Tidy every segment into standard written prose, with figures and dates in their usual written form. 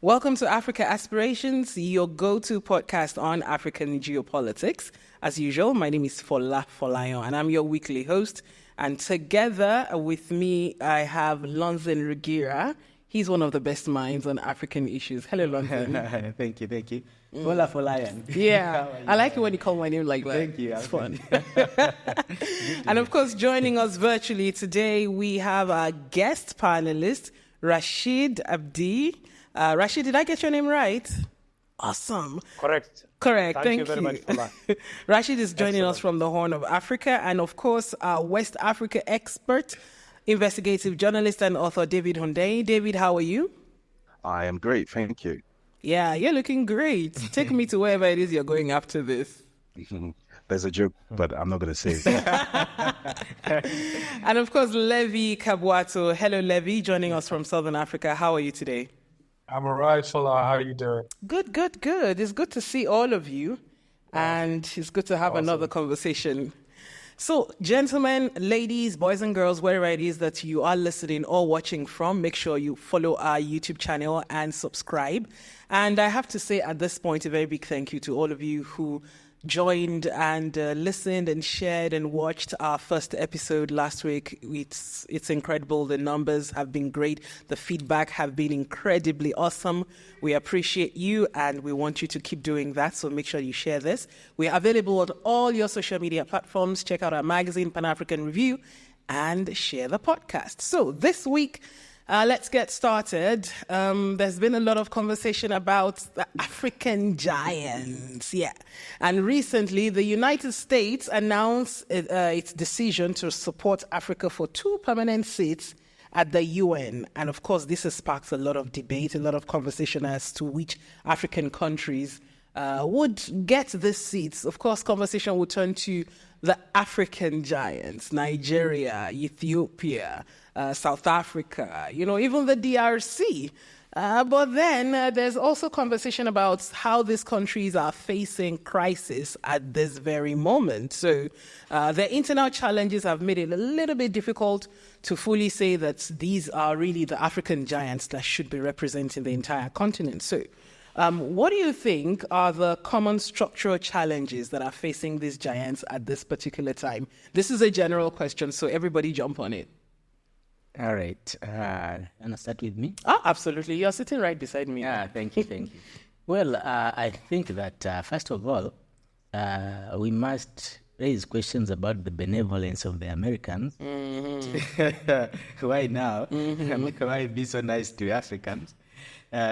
Welcome to Africa Aspirations, your go-to podcast on African geopolitics. As usual, my name is Fola Folayan, and I'm your weekly host. And together with me, I have Lonzen Rugira. He's one of the best minds on African issues. Hello, Lonzen. Thank you. Fola Folayan. Yeah, I like it when you call my name like that. Thank you. It's fun. And of course, joining us virtually today, we have our guest panelist, Rashid Abdi. Rashid, did I get your name right? Awesome. Correct. Thank you very much for that. Rashid is joining us from the Horn of Africa, and of course, our West Africa expert, investigative journalist and author David Hundeyin. David, how are you? I am great, thank you. Yeah, you're looking great. Take me to wherever it is you're going after this. There's a joke, but I'm not going to say it. And of course, Levi Kabwato. Hello, Levi, joining us from Southern Africa. How are you today? I'm all right, Fola. How are you doing? Good. It's good to see all of you, and it's good to have another conversation. So, gentlemen, ladies, boys and girls, wherever it is that you are listening or watching from, make sure you follow our YouTube channel and subscribe. And I have to say at this point, a very big thank you to all of you who joined and listened and shared and watched our first episode last week. It's incredible. The numbers have been great. The feedback have been incredibly awesome. We appreciate you and we want you to keep doing that. So make sure you share this. We're available on all your social media platforms. Check out our magazine, Pan-African Review, and share the podcast. So this week, let's get started. There's been a lot of conversation about the African giants. Yeah. And recently, the United States announced its decision to support Africa for 2 permanent seats at the UN. And of course, this has sparked a lot of debate, a lot of conversation as to which African countries would get these seats. Of course, conversation would turn to the African giants, Nigeria, Ethiopia, South Africa, even the DRC. But then there's also conversation about how these countries are facing crisis at this very moment. So their internal challenges have made it a little bit difficult to fully say that these are really the African giants that should be representing the entire continent. So what do you think are the common structural challenges that are facing these giants at this particular time? This is a general question, so everybody jump on it. All right. Want to start with me? Oh, absolutely. You're sitting right beside me. Thank you. Well, I think that, first of all, we must raise questions about the benevolence of the Americans. Mm-hmm. Why now? Mm-hmm. Why be so nice to Africans?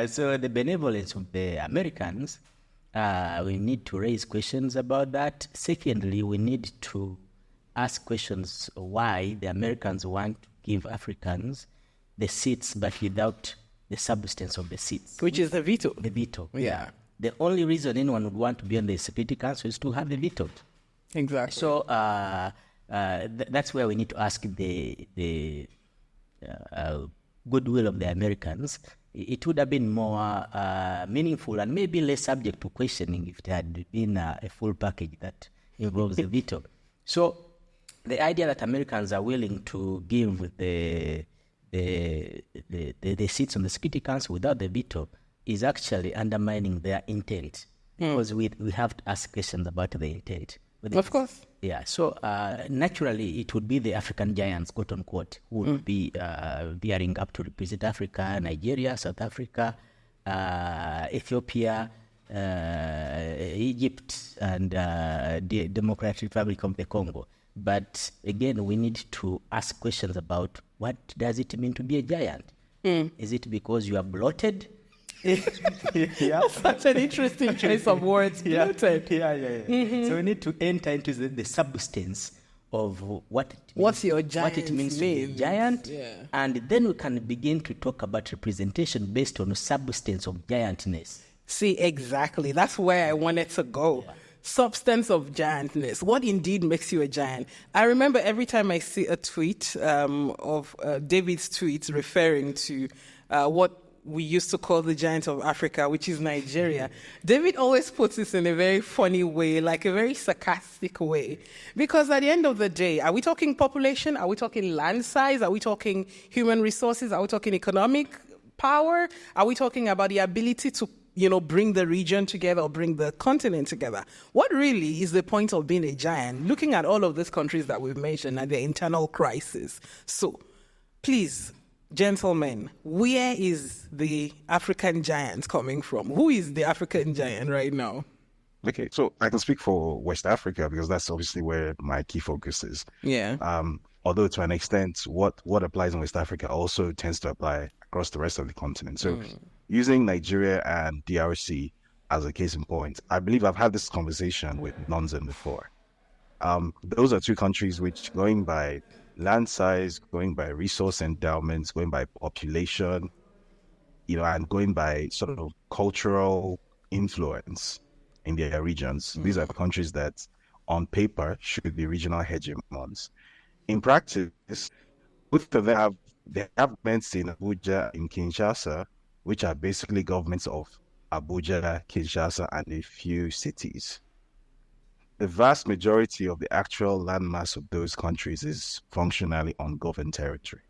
So the benevolence of the Americans, we need to raise questions about that. Secondly, we need to ask questions why the Americans want to give Africans the seats but without the substance of the seats. Which is the veto. The veto. Yeah. The only reason anyone would want to be on the Security Council is to have the veto. Exactly. So that's where we need to ask the goodwill of the Americans. It would have been more meaningful and maybe less subject to questioning if there had been a full package that involves the veto. So the idea that Americans are willing to give the seats on the Security Council without the veto is actually undermining their intent, because we have to ask questions about the intent. Of course. Yeah, so naturally it would be the African giants, quote unquote, who would be bearing up to represent Africa, Nigeria, South Africa, Ethiopia, Egypt, and the Democratic Republic of the Congo. But again, we need to ask questions about what does it mean to be a giant? Is it because you are bloated? Yeah. Such an interesting choice of words. Bloated. Yeah. Mm-hmm. So we need to enter into the substance of what it means to be a giant, and then we can begin to talk about representation based on the substance of giantness. See, exactly. That's where I wanted to go. Yeah. Substance of giantness. What indeed makes you a giant? I remember every time I see a tweet of David's tweets referring to what we used to call the giant of Africa, which is Nigeria. David always puts this in a very funny way, like a very sarcastic way. Because at the end of the day, are we talking population? Are we talking land size? Are we talking human resources? Are we talking economic power? Are we talking about the ability to, bring the region together or bring the continent together? What really is the point of being a giant? Looking at all of these countries that we've mentioned and their internal crisis. So, please, gentlemen, where is the African giant coming from? Who is the African giant right now? Okay, so I can speak for West Africa because that's obviously where my key focus is. Yeah. Although to an extent, what applies in West Africa also tends to apply across the rest of the continent. So using Nigeria and DRC as a case in point, I believe I've had this conversation with Lonzen before. Those are two countries which, going by land size, going by resource endowments, going by population, and going by sort of cultural influence in their regions, these are countries that on paper should be regional hegemons. In practice, both of them they have governments in Abuja, in Kinshasa, which are basically governments of Abuja, Kinshasa, and a few cities. The vast majority of the actual landmass of those countries is functionally ungoverned territory.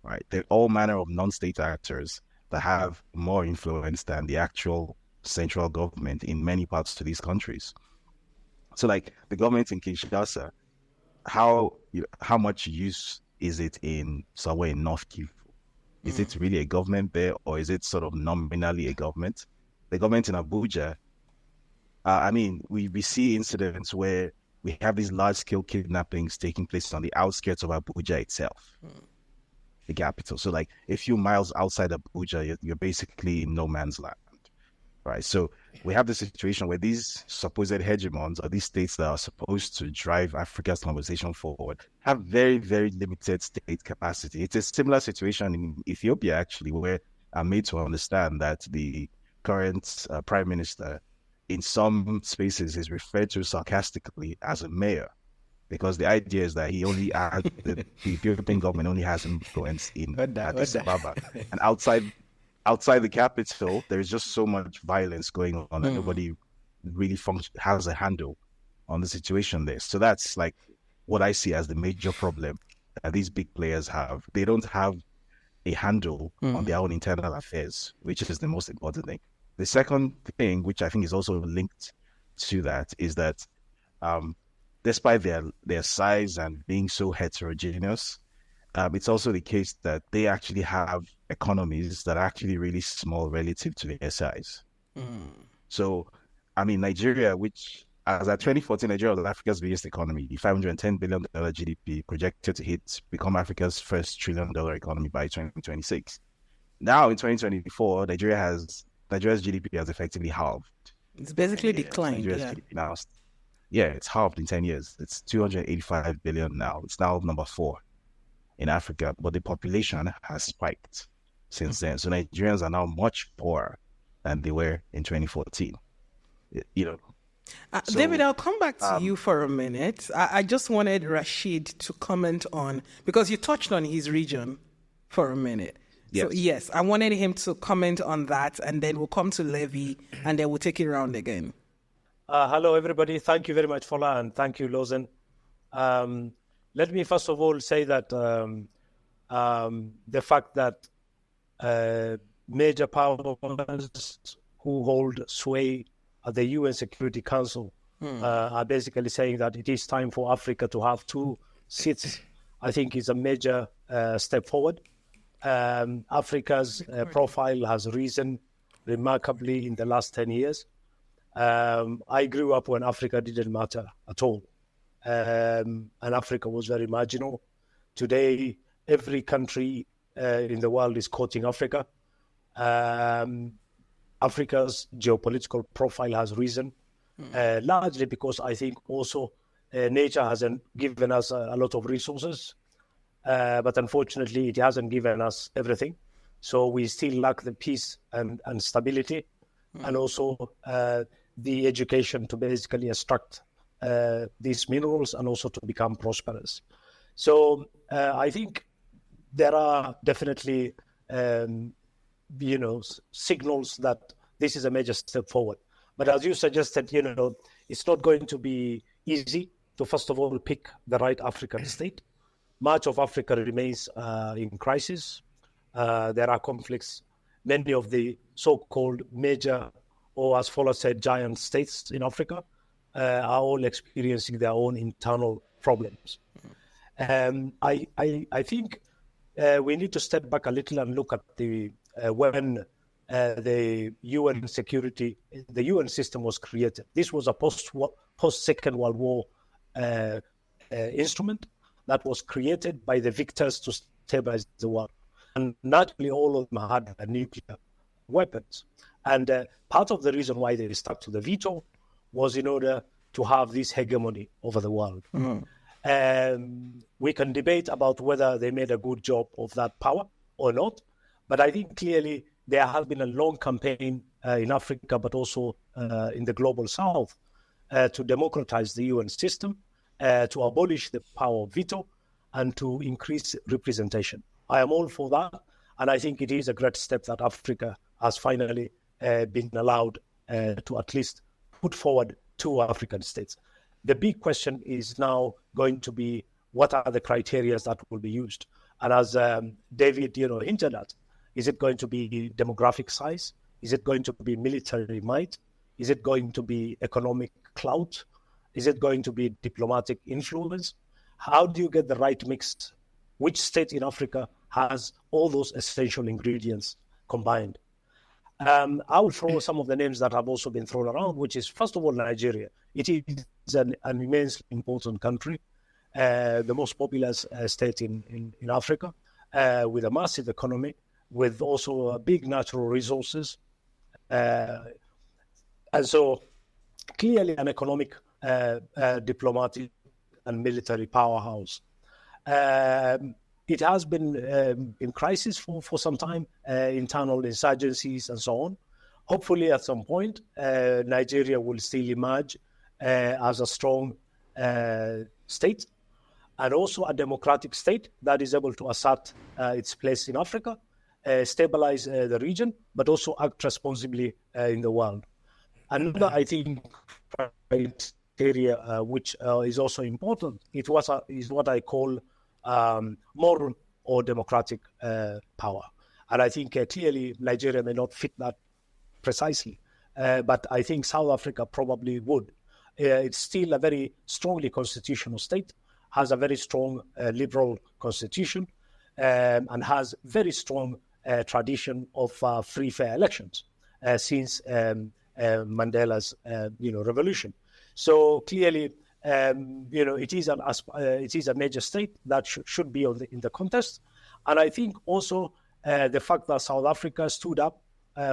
Right? They're all manner of non-state actors that have more influence than the actual central government in many parts to these countries. So, like the government in Kinshasa, how much use is it in somewhere in North Kivu? Is it really a government there, or is it sort of nominally a government? The government in Abuja, we see incidents where we have these large-scale kidnappings taking place on the outskirts of Abuja itself, the capital. So, like a few miles outside Abuja, you're basically in no man's land. Right, so we have the situation where these supposed hegemons, or these states that are supposed to drive Africa's conversation forward, have very, very limited state capacity. It's a similar situation in Ethiopia, actually, where I'm made to understand that the current prime minister, in some spaces, is referred to sarcastically as a mayor, because the idea is that he only has the Ethiopian government only has influence in Addis Ababa, and outside the capital, there is just so much violence going on that nobody really has a handle on the situation there. So that's like what I see as the major problem that these big players have. They don't have a handle on their own internal affairs, which is the most important thing. The second thing, which I think is also linked to that, is that despite their size and being so heterogeneous, it's also the case that they actually have economies that are actually really small relative to their size. So, Nigeria, which as at 2014, Nigeria was Africa's biggest economy, $510 billion GDP, projected to become Africa's first $1 trillion economy by 2026. Now, in 2024, Nigeria's GDP has effectively halved. It's basically declined. GDP now, it's halved in 10 years. It's 285 billion now. It's now number 4 in Africa, but the population has spiked since then. So Nigerians are now much poorer than they were in 2014. David, I'll come back to you for a minute. I just wanted Rashid to comment on, because you touched on his region for a minute. Yes. So yes, I wanted him to comment on that, and then we'll come to Levi, and then we'll take it around again. Hello, everybody. Thank you very much, Fola, and thank you, Lonzen. Let me first of all say that the fact that major powers who hold sway at the UN Security Council are basically saying that it is time for Africa to have 2 seats, I think is a major step forward. Africa's profile has risen remarkably in the last 10 years. I grew up when Africa didn't matter at all. And Africa was very marginal. Today, every country in the world is quoting Africa. Africa's geopolitical profile has risen, largely because I think also nature hasn't given us a lot of resources, but unfortunately it hasn't given us everything. So we still lack the peace and stability, and also the education to basically extract these minerals and also to become prosperous. So I think there are definitely signals that this is a major step forward. But as you suggested, it's not going to be easy to first of all pick the right African state. Much of Africa remains in crisis. there are conflicts. Many of the so-called major, or as Fola said, giant states in Africa are all experiencing their own internal problems. I think we need to step back a little and look at when the UN system was created. This was a post Second World War instrument that was created by the victors to stabilize the world. And naturally, all of them had nuclear weapons. And part of the reason why they stuck to the veto was in order to have this hegemony over the world. We can debate about whether they made a good job of that power or not, but I think clearly there has been a long campaign in Africa, but also in the global south, to democratize the UN system, to abolish the power of veto, and to increase representation. I am all for that, and I think it is a great step that Africa has finally been allowed to at least put forward two African states. The big question is now going to be, what are the criteria that will be used? And as David, hinted at, is it going to be demographic size? Is it going to be military might? Is it going to be economic clout? Is it going to be diplomatic influence? How do you get the right mix? Which state in Africa has all those essential ingredients combined? I will throw some of the names that have also been thrown around, which is, first of all, Nigeria. It is an immensely important country, the most populous state in Africa, with a massive economy, with also big natural resources. And so clearly an economic, diplomatic, and military powerhouse. It has been in crisis for some time, internal insurgencies and so on. Hopefully, at some point, Nigeria will still emerge as a strong state, and also a democratic state that is able to assert its place in Africa, stabilize the region, but also act responsibly in the world. Another, I think, criteria which is also important, is what I call moral or democratic power. And I think clearly Nigeria may not fit that precisely, but I think South Africa probably would. It's still a very strongly constitutional state, has a very strong liberal constitution, and has very strong tradition of free, fair elections since Mandela's revolution. So clearly, it is a major state that should be in the contest. And I think also the fact that South Africa stood up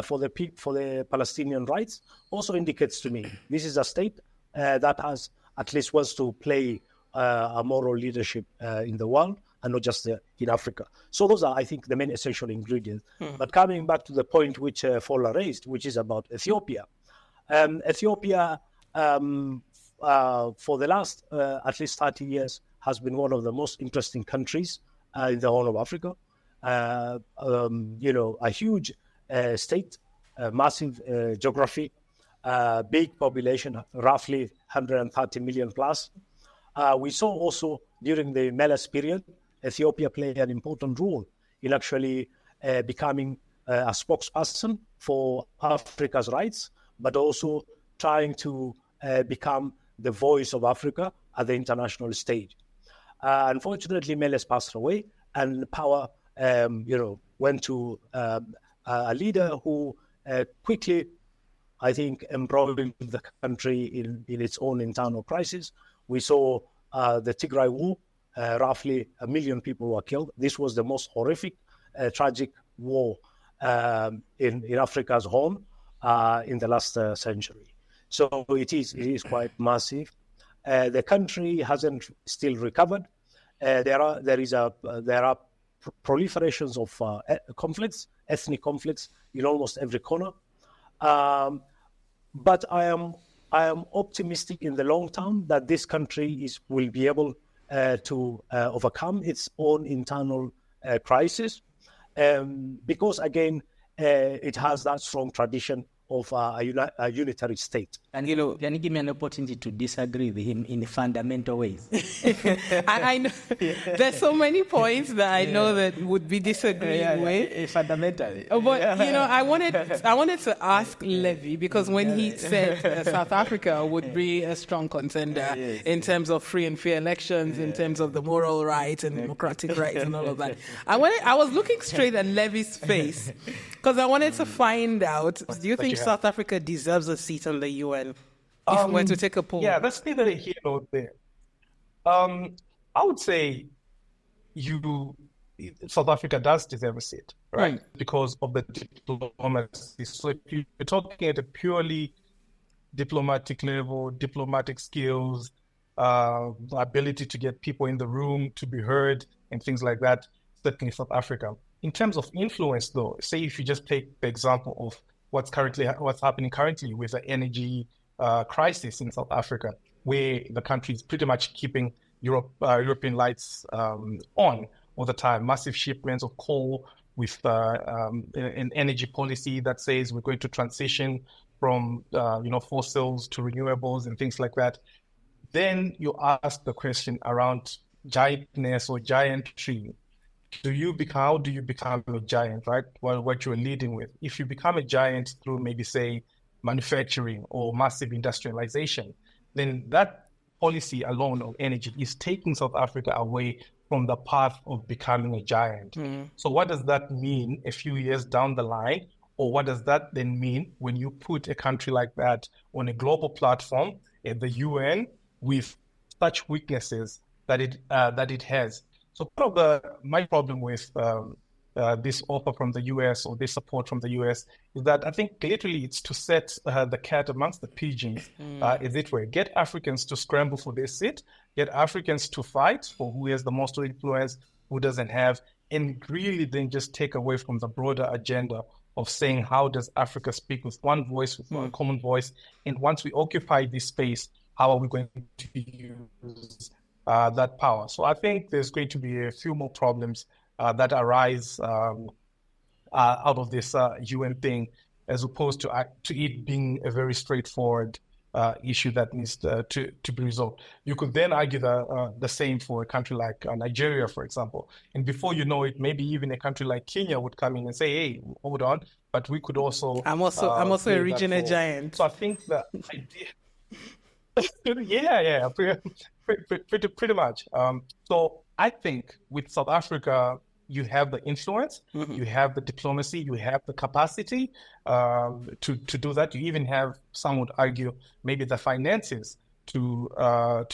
for the Palestinian rights also indicates to me this is a state that has at least wants to play a moral leadership in the world, and not just in Africa. So those are, I think, the main essential ingredients. But coming back to the point which Fola raised, which is about Ethiopia. Ethiopia, for the last at least 30 years, has been one of the most interesting countries in the whole of Africa. A huge state, massive geography, big population, roughly 130 million plus. We saw also during the Meles period, Ethiopia played an important role in actually becoming a spokesperson for Africa's rights, but also trying to become the voice of Africa at the international stage. Unfortunately, Meles passed away, and power, went to a leader who quickly, I think, embroiled the country in its own internal crisis. We saw the Tigray War, roughly 1 million people were killed. This was the most horrific, tragic war in Africa's horn in the last century. So it is quite massive. The country hasn't still recovered. There are proliferations of conflicts, ethnic conflicts in almost every corner. But I am optimistic in the long term that this country will be able to overcome its own internal crisis, because again, it has that strong tradition of a unitary state. And can you give me an opportunity to disagree with him in fundamental ways? I know there's so many points that I know that would be disagreeing with. Fundamentally. But I wanted to ask Levi, because when he said South Africa would be a strong contender in terms of free and fair elections, in terms of the moral rights and democratic rights and all of that, I was looking straight at Levi's face because I wanted to find out: do you think South Africa deserves a seat on the UN? If we were to take a poll. Yeah, that's neither here nor there. I would say South Africa does deserve a seat, right? Because of the diplomacy. So if you're talking at a purely diplomatic level, diplomatic skills, ability to get people in the room to be heard and things like that, certainly South Africa. In terms of influence, though, say if you just take the example of what's happening currently with the energy crisis in South Africa, where the country is pretty much keeping European lights on all the time. Massive shipments of coal with an energy policy that says we're going to transition from fossils to renewables and things like that. Then you ask the question around giantness or giantry. How do you become a giant, right? Well, what you're leading with. If you become a giant through maybe, say, manufacturing or massive industrialization, then that policy alone of energy is taking South Africa away from the path of becoming a giant. So what does that mean a few years down the line? Or what does that then mean when you put a country like that on a global platform at the UN with such weaknesses that it has? So part of my problem with this offer from the US or this support from the US is that I think literally it's to set the cat amongst the pigeons, as it were. Get Africans to scramble for their seat, get Africans to fight for who has the most influence, who doesn't have, and really then just take away from the broader agenda of saying how does Africa speak with one voice, with one common voice, and once we occupy this space, how are we going to use that power? So I think there's going to be a few more problems that arise out of this UN thing, as opposed to it being a very straightforward issue that needs to be resolved. You could then argue the same for a country like Nigeria, for example. And before you know it, maybe even a country like Kenya would come in and say, hey, hold on, but we could also... I'm also a regional giant. So I think that idea... yeah, pretty much. So I think with South Africa, you have the influence, you have the diplomacy, you have the capacity to do that. You even have, some would argue, maybe the finances to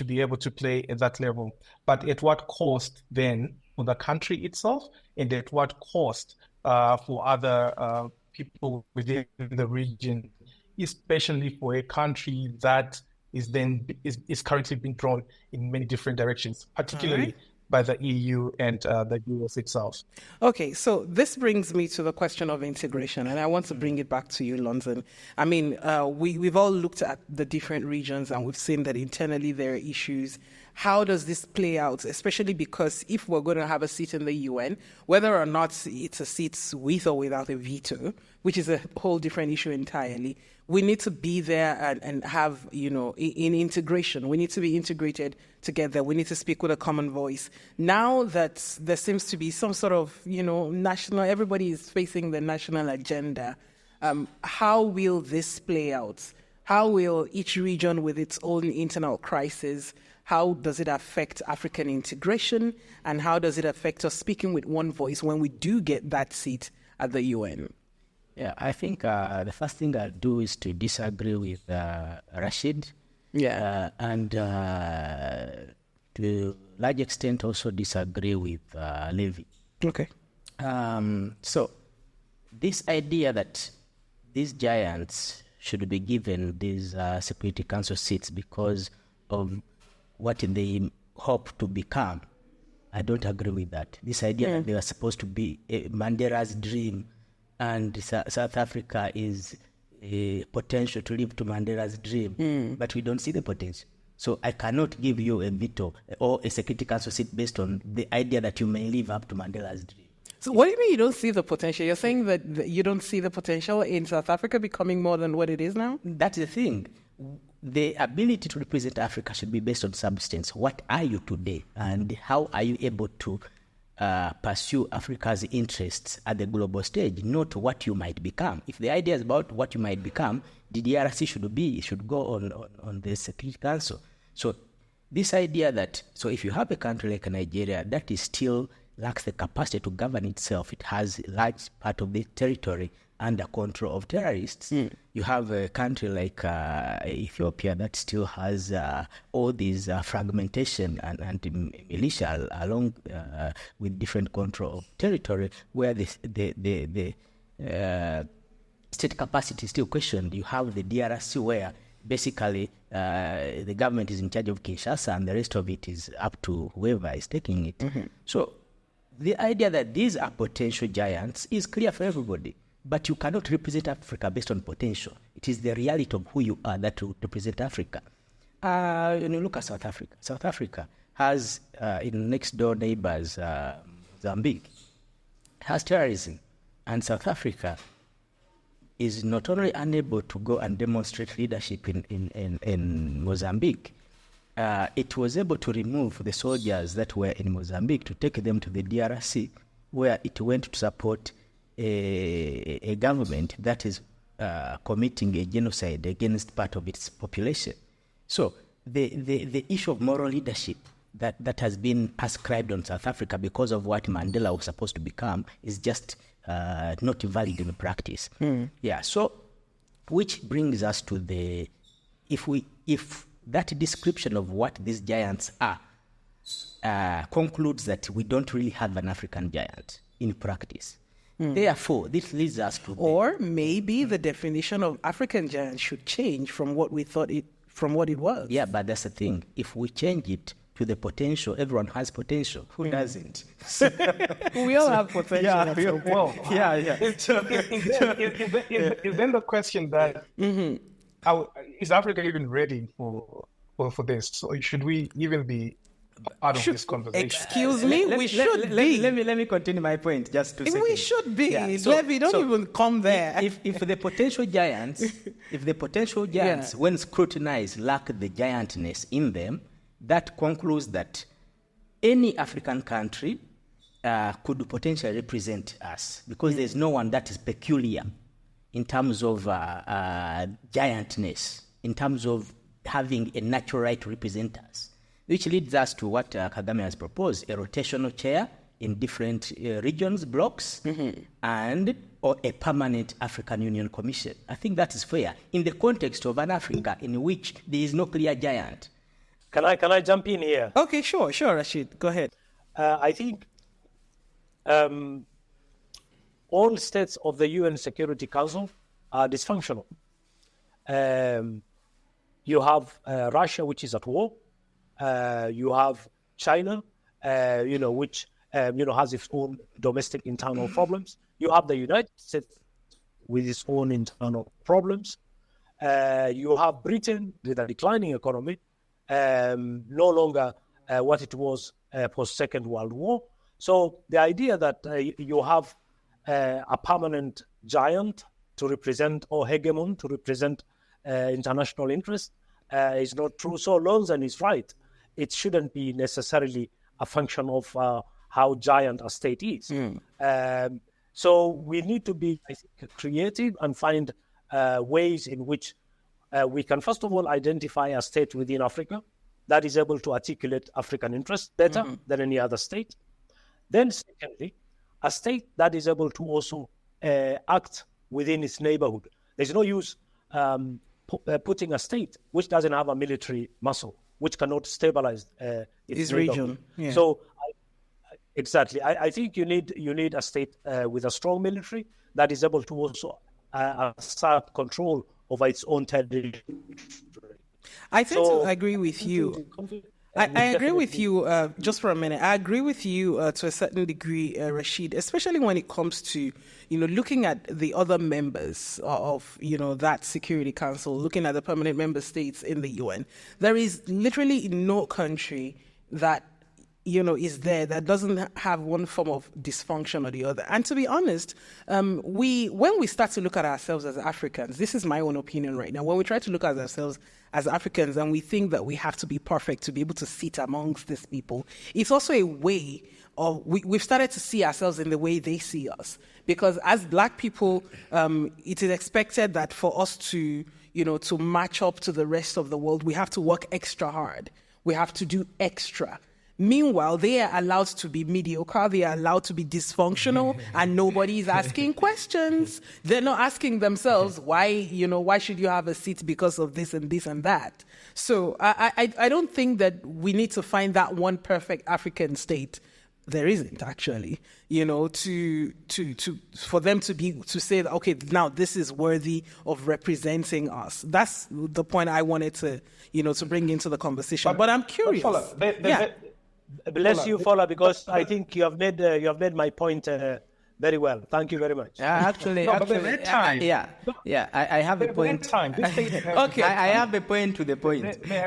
be able to play at that level. But at what cost then for the country itself, and at what cost for other people within the region, especially for a country that is currently being drawn in many different directions, particularly by the EU and the US itself. Okay, so this brings me to the question of integration, and I want to bring it back to you, Lonzen. I mean, we've all looked at the different regions, and we've seen that internally there are issues. How does this play out, especially because if we're going to have a seat in the UN, whether or not it's a seat with or without a veto, which is a whole different issue entirely, we need to be there and have, in integration. We need to be integrated together. We need to speak with a common voice. Now that there seems to be some sort of, national, everybody is facing the national agenda, how will this play out? How will each region with its own internal crisis, how does it affect African integration? And how does it affect us speaking with one voice when we do get that seat at the UN? Yeah, I think the first thing I'll do is to disagree with Rashid. Yeah. And to a large extent also disagree with Levi. Okay. So this idea that these giants should be given these Security Council seats because of what they hope to become, I don't agree with that. This idea that they are supposed to be Mandela's dream, and South Africa is a potential to live to Mandela's dream, but we don't see the potential. So I cannot give you a veto or a Security Council seat based on the idea that you may live up to Mandela's dream. So what do you mean you don't see the potential? You're saying that you don't see the potential in South Africa becoming more than what it is now? That's the thing. The ability to represent Africa should be based on substance. What are you today, and how are you able to pursue Africa's interests at the global stage, not what you might become? If the idea is about what you might become, the DRC should go on the Security Council. So this idea that, so if you have a country like Nigeria that is still lacks the capacity to govern itself, it has a large part of the territory under control of terrorists. You have a country like Ethiopia that still has all these fragmentation and militia along with different control of territory, where the state capacity is still questioned. You have the DRC where basically the government is in charge of Kinshasa and the rest of it is up to whoever is taking it. So the idea that these are potential giants is clear for everybody. But you cannot represent Africa based on potential. It is the reality of who you are that will represent Africa. When you look at South Africa, South Africa has, in next door neighbors, Mozambique, has terrorism. And South Africa is not only unable to go and demonstrate leadership in Mozambique, it was able to remove the soldiers that were in Mozambique to take them to the DRC, where it went to support a government that is committing a genocide against part of its population. So the issue of moral leadership that has been ascribed on South Africa because of what Mandela was supposed to become is just not valid in practice. Yeah. So, which brings us to the if that description of what these giants are concludes that we don't really have an African giant in practice. Therefore, this leads us to... Or maybe the definition of African giant should change from what we thought from what it was. Yeah, but that's the thing. If we change it to the potential, everyone has potential. Who doesn't? We all have potential. Yeah, Is then the question that is Africa even ready for this? So should we even be out of this conversation? Excuse me, we should be. Let me continue my point just to say. We should be. Yeah, Levi, don't even come there. If the potential giants, when scrutinized, lack the giantness in them, that concludes that any African country could potentially represent us, because there's no one that is peculiar in terms of giantness, in terms of having a natural right to represent us. Which leads us to what Kagame has proposed, a rotational chair in different regions, blocks, or a permanent African Union Commission. I think that is fair in the context of an Africa in which there is no clear giant. Can I jump in here? Okay, sure, Rashid. Go ahead. I think all states of the UN Security Council are dysfunctional. You have Russia, which is at war. You have China, which has its own domestic internal problems. You have the United States with its own internal problems. You have Britain with a declining economy, no longer what it was post Second World War. So the idea that you have a permanent giant to represent, or hegemon to represent international interests is not true. So Lonzen is right. It shouldn't be necessarily a function of how giant a state is. So we need to be, I think, creative and find ways in which we can, first of all, identify a state within Africa that is able to articulate African interests better than any other state. Then, secondly, a state that is able to also act within its neighborhood. There's no use putting a state which doesn't have a military muscle, which cannot stabilize its region. Yeah. So, exactly, I think you need a state with a strong military that is able to also assert control over its own territory. I tend to agree with you. I agree with you, just for a minute. I agree with you to a certain degree, Rashid, especially when it comes to, looking at the other members of, that Security Council, looking at the permanent member states in the UN. There is literally no country that, is there that doesn't have one form of dysfunction or the other. And to be honest, when we start to look at ourselves as Africans, this is my own opinion right now, when we try to look at ourselves as Africans and we think that we have to be perfect to be able to sit amongst these people, it's also a way of, we've started to see ourselves in the way they see us. Because as Black people, it is expected that for us to match up to the rest of the world, we have to work extra hard. We have to do extra. Meanwhile, they are allowed to be mediocre, they are allowed to be dysfunctional, and nobody is asking questions. They're not asking themselves, why should you have a seat because of this and this and that? So I don't think that we need to find that one perfect African state. There isn't actually, for them to say that, okay, now this is worthy of representing us. That's the point I wanted to, to bring into the conversation. But I'm curious. Bless you, Fola, because I think you have made my point very well. Thank you very much. Actually, but that time. I have a point. Time. Okay, I have a point to the point.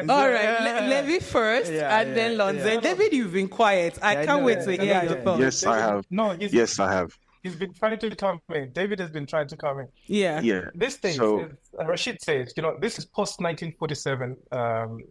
All right, Levi first, and then Lonzen. David, you've been quiet. I can't wait to hear your thoughts. Yes, I have. Yes, I have. He's been trying to come in. David has been trying to come in. Yeah. This thing, Rashid says, this is post-1947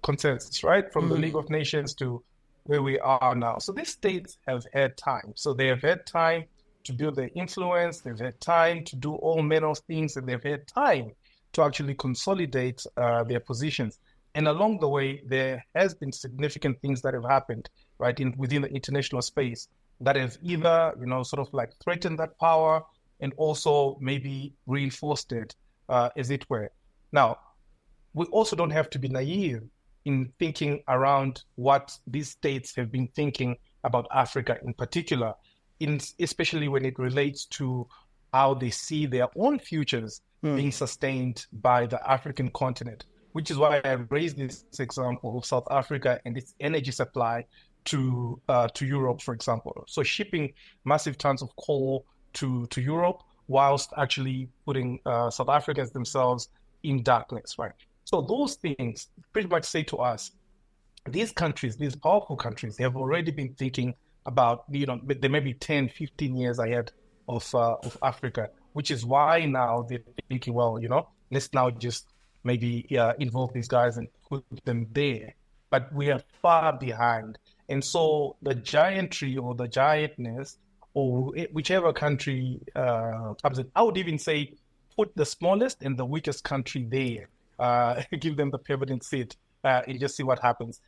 consensus, right? From the League of Nations to where we are now. So these states have had time. So they have had time to build their influence. They've had time to do all manner of things, and they've had time to actually consolidate their positions. And along the way, there has been significant things that have happened, right, within the international space that have either, sort of like threatened that power and also maybe reinforced it, as it were. Now, we also don't have to be naive in thinking around what these states have been thinking about Africa in particular, especially when it relates to how they see their own futures being sustained by the African continent, which is why I raised this example of South Africa and its energy supply to Europe, for example. So shipping massive tons of coal to Europe whilst actually putting South Africans themselves in darkness, right? So those things pretty much say to us, these countries, these powerful countries, they have already been thinking about, they may be 10, 15 years ahead of Africa, which is why now they're thinking, well, let's now just maybe involve these guys and put them there. But we are far behind. And so the giantry or the giantness, or whichever country comes in, I would even say put the smallest and the weakest country there. Give them the permanent seat and just see what happens.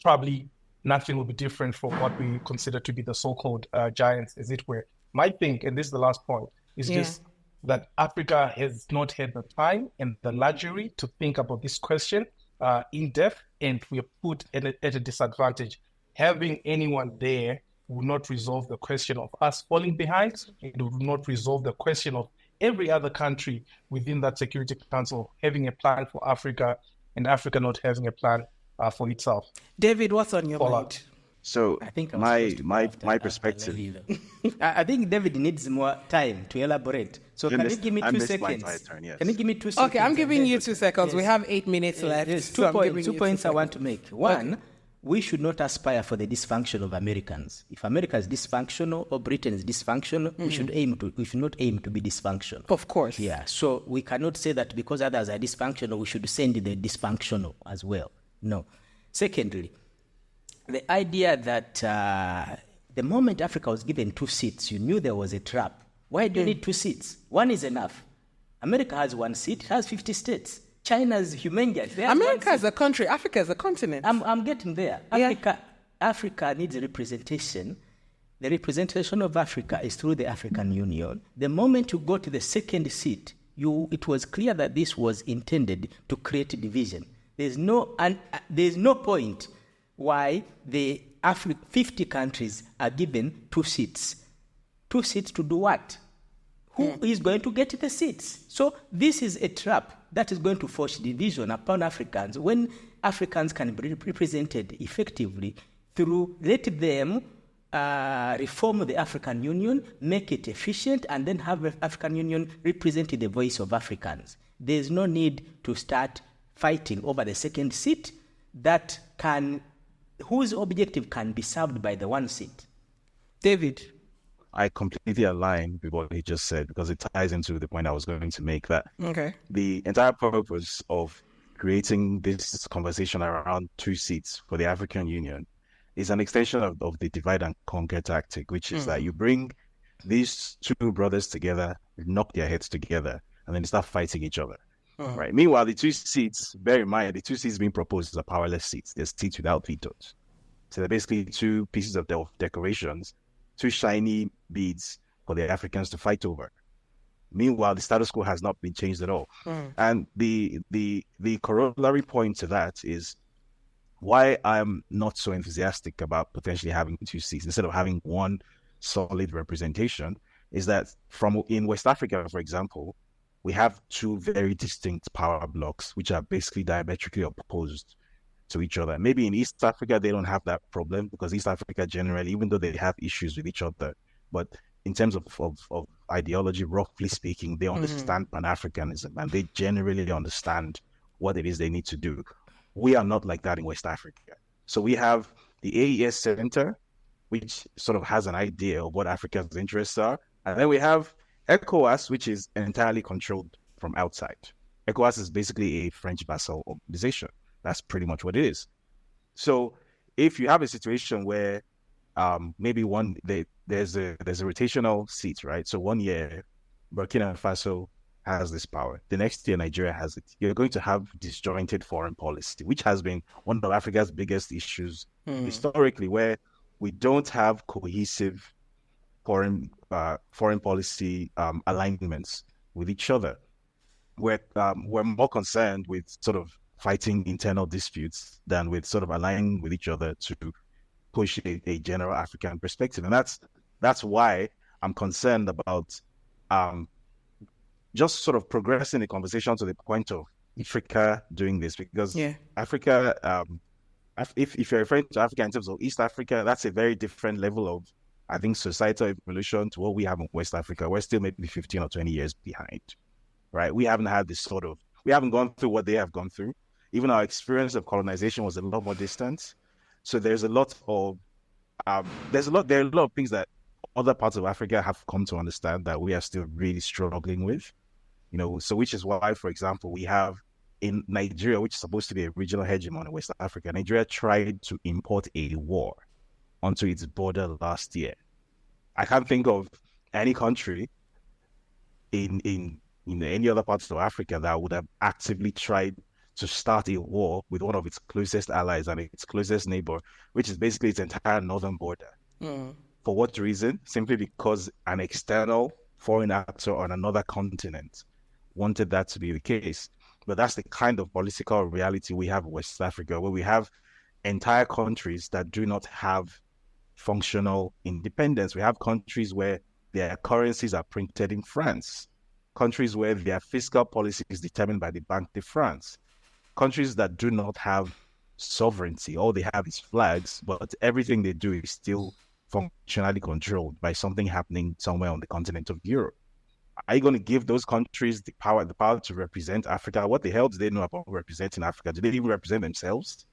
Probably nothing will be different from what we consider to be the so-called giants, as it were. My thing, and this is the last point, is just that Africa has not had the time and the luxury to think about this question in depth, and we are put at a disadvantage. Having anyone there will not resolve the question of us falling behind. It will not resolve the question of every other country within that Security Council having a plan for Africa and Africa not having a plan for itself. David, what's on your mind? So I think my perspective. I think David needs more time to elaborate. So can you give me 2 seconds? Can you give me 2 seconds? Okay, I'm giving you 2 seconds. Yes. We have 8 minutes left. Yes, two points I want to make. One, we should not aspire for the dysfunction of Americans. If America is dysfunctional or Britain is dysfunctional, we should not aim to be dysfunctional. Of course. Yeah. So we cannot say that because others are dysfunctional, we should send the dysfunctional as well. No. Secondly, the idea that the moment Africa was given 2 seats, you knew there was a trap. Why do you need 2 seats? 1 is enough. America has 1 seat, it has 50 states. China is humongous. America is a country, Africa is a continent. I'm getting there. Africa needs a representation. The representation of Africa is through the African Union. The moment you go to the 2nd seat, it was clear that this was intended to create division. There's no point why the 50 countries are given 2 seats. 2 seats to do what? Who is going to get the seats? So this is a trap that is going to force division upon Africans. When Africans can be represented effectively let them reform the African Union, make it efficient, and then have the African Union represent the voice of Africans. There's no need to start fighting over the 2nd seat that can whose objective can be served by the one seat? David. I completely align with what he just said because it ties into the point I was going to make, that the entire purpose of creating this conversation around 2 seats for the African Union is an extension of the divide and conquer tactic, which is that you bring these 2 brothers together, knock their heads together, and then they start fighting each other. Right. Meanwhile, the 2 seats, bear in mind, the 2 seats being proposed are powerless seats. They're seats without vetoes. So they're basically 2 pieces of decorations, 2 shiny beads for the Africans to fight over. Meanwhile, the status quo has not been changed at all. And the corollary point to that is why I'm not so enthusiastic about potentially having 2 seats instead of having one solid representation is that in West Africa, for example, we have 2 very distinct power blocks, which are basically diametrically opposed to each other. Maybe in East Africa, they don't have that problem because East Africa generally, even though they have issues with each other, but in terms of ideology, roughly speaking, they understand Pan-Africanism and they generally understand what it is they need to do. We are not like that in West Africa. So we have the AES Center, which sort of has an idea of what Africa's interests are. And then we have ECOWAS, which is entirely controlled from outside. ECOWAS is basically a French vassal organization. That's pretty much what it is. So if you have a situation where maybe there's a rotational seat, right? So one year, Burkina Faso has this power. The next year, Nigeria has it. You're going to have disjointed foreign policy, which has been one of Africa's biggest issues historically, where we don't have cohesive foreign policy alignments with each other. We're more concerned with sort of fighting internal disputes than with sort of aligning with each other to push a general African perspective. And that's why I'm concerned about just sort of progressing the conversation to the point of Africa doing this, because Africa, if you're referring to Africa in terms of East Africa, that's a very different level of, I think, societal evolution to what we have in West Africa. We're still maybe 15 or 20 years behind, right? We haven't had this we haven't gone through what they have gone through. Even our experience of colonization was a lot more distant. So there's a lot of, there are a lot of things that other parts of Africa have come to understand that we are still really struggling with, so which is why, for example, we have in Nigeria, which is supposed to be a regional hegemon in West Africa, Nigeria tried to import a war onto its border last year. I can't think of any country in any other parts of Africa that would have actively tried to start a war with one of its closest allies and its closest neighbor, which is basically its entire northern border. For what reason? Simply because an external foreign actor on another continent wanted that to be the case. But that's the kind of political reality we have in West Africa, where we have entire countries that do not have functional independence. We have countries where their currencies are printed in France, countries where their fiscal policy is determined by the Banque de France, countries that do not have sovereignty. All they have is flags, but everything they do is still functionally controlled by something happening somewhere on the continent of Europe. Are you going to give those countries the power to represent Africa? What the hell do they know about representing Africa? Do they even represent themselves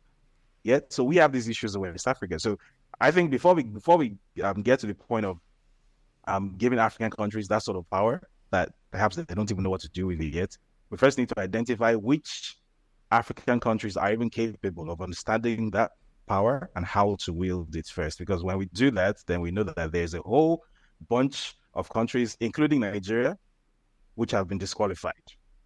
yet? So we have these issues in West Africa. So I think before we get to the point of giving African countries that sort of power that perhaps they don't even know what to do with it yet, we first need to identify which African countries are even capable of understanding that power and how to wield it first. Because when we do that, then we know that there's a whole bunch of countries, including Nigeria, which have been disqualified.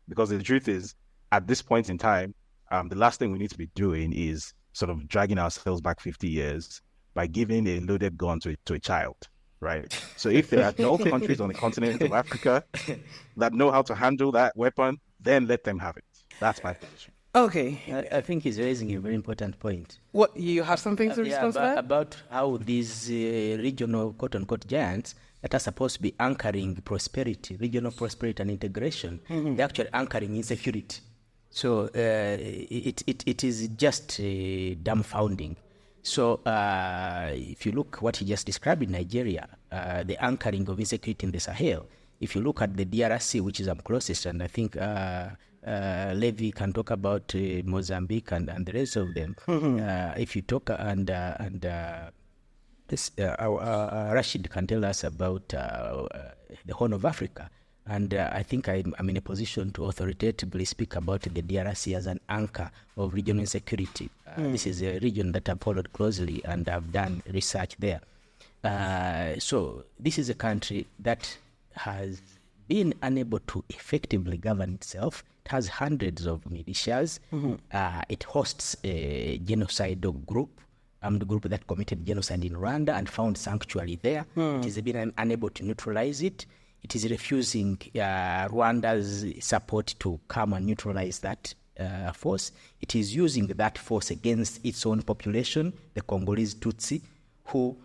Because the truth is, at this point in time, the last thing we need to be doing is sort of dragging ourselves back 50 years by giving a loaded gun to a child, right? So if there are no countries on the continent of Africa that know how to handle that weapon, then let them have it. That's my position. Okay. I think he's raising a very important point. What, you have something to respond to that? About how these regional quote-unquote giants that are supposed to be anchoring prosperity, regional prosperity and integration, they're actually anchoring insecurity. So it is just dumbfounding. So if you look what he just described in Nigeria, the anchoring of insecurity in the Sahel, if you look at the DRC, which is up closest, and I think Levi can talk about Mozambique and the rest of them. If you talk Rashid can tell us about the Horn of Africa. And I think I'm in a position to authoritatively speak about the DRC as an anchor of regional security. This is a region that I've followed closely and I've done research there. So this is a country that has been unable to effectively govern itself. It has hundreds of militias. It hosts a genocidal group, armed group that committed genocide in Rwanda and found sanctuary there. It has been unable to neutralize it. It is refusing Rwanda's support to come and neutralize that force. It is using that force against its own population, the Congolese Tutsi, who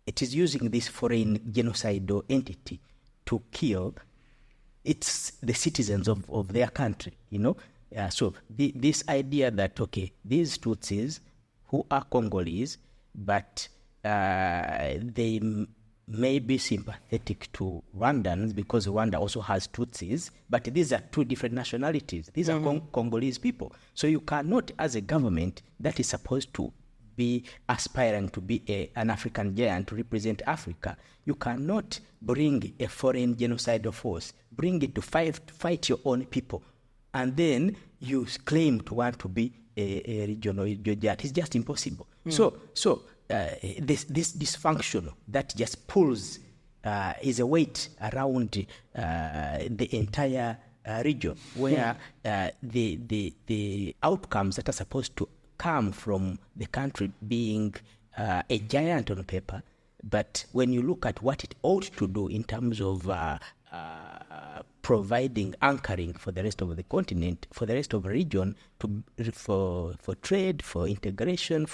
it is using this foreign genocidal entity to kill the citizens of their country, So this idea that, okay, these Tutsis who are Congolese, but they may be sympathetic to Rwandans because Rwanda also has Tutsis, but these are two different nationalities. These are Congolese people. So you cannot, as a government that is supposed to be aspiring to be an African giant to represent Africa, you cannot bring a foreign genocidal force, bring it to fight your own people, and then you claim to want to be a regional giant. It's just impossible. So this dysfunction that just pulls is a weight around the entire region, where the outcomes that are supposed to come from the country being a giant on paper, but when you look at what it ought to do in terms of providing anchoring for the rest of the continent, for the rest of the region, for trade, for integration,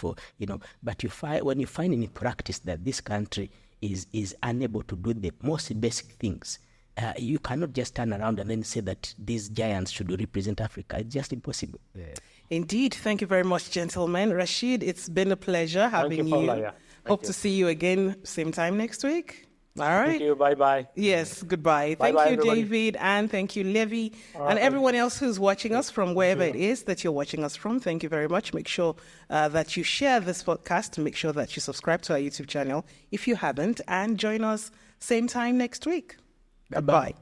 but when you find in practice that this country is unable to do the most basic things, you cannot just turn around and then say that these giants should represent Africa. It's just impossible. Yeah. Indeed. Thank you very much, gentlemen. Rashid, it's been a pleasure having you. Fola, yeah. Hope to see you again same time next week. All right. Thank you. Bye-bye. Yes, goodbye. Bye-bye, Thank you, everybody. David, and thank you, Levi, and everyone else who's watching us from wherever it is that you're watching us from. Thank you very much. Make sure that you share this podcast. Make sure that you subscribe to our YouTube channel if you haven't, and join us same time next week. Bye-bye.